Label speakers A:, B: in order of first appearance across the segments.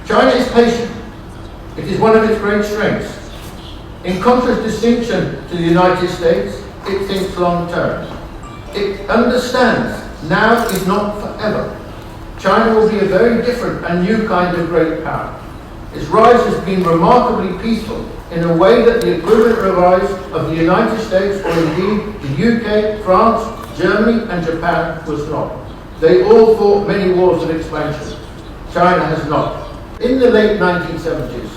A: China is patient. It is one of its great strengths. In contradistinction to the United States, it thinks long term. It understands now is not forever. China will be a very different and new kind of great power. Its rise has been remarkably peaceful in a way that the equivalent rise of the United States or indeed the UK, France, Germany and Japan was not. They all fought many wars of expansion. China has not. In the late 1970s,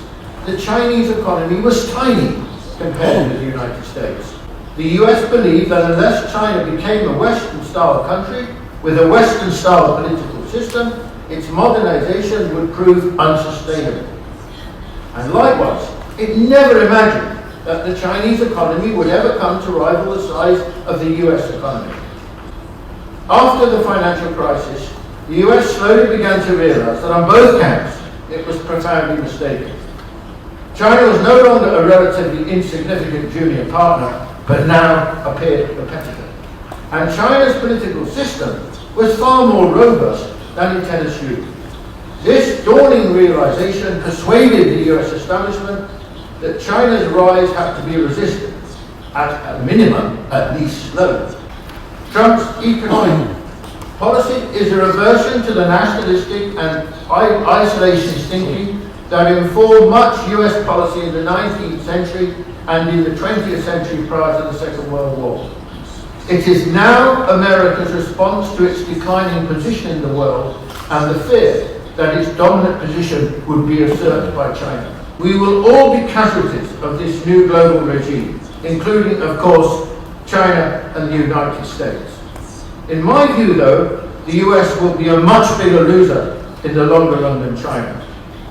A: the Chinese economy was tiny compared with the United States. The US believed that unless China became a Western-style country with a Western-style political system, its modernization would prove unsustainable. And likewise, it never imagined that the Chinese economy would ever come to rival the size of the US economy. After the financial crisis, the US slowly began to realize that on both counts, it was profoundly mistaken. China was no longer a relatively insignificant junior partner, but now a peer competitor. And China's political system was far more robust than intended to be. This dawning realization persuaded the US establishment that China's rise had to be resisted, at a minimum, at least slowly. Trump's economic policy is a reversion to the nationalistic and isolationist thinking that informed much US policy in the 19th century and in the 20th century prior to the Second World War. It is now America's response to its declining position in the world and the fear that its dominant position would be usurped by China. We will all be casualties of this new global regime, including, of course, China and the United States. In my view, though, the US will be a much bigger loser in the longer run than China.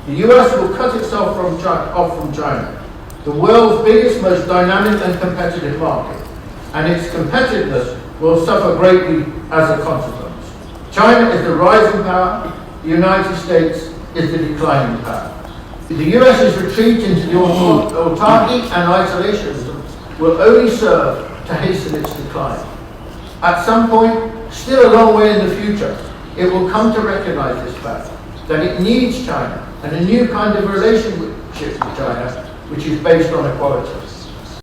A: The US will cut itself off from China, the world's biggest, most dynamic and competitive market, and its competitiveness will suffer greatly as a consequence. China is the rising power, the United States is the declining power. The US's retreat into the autarky and isolationism will only serve to hasten its decline. At some point, still a long way in the future, it will come to recognize this fact, that it needs China and a new kind of relationship with China, which is based on equality.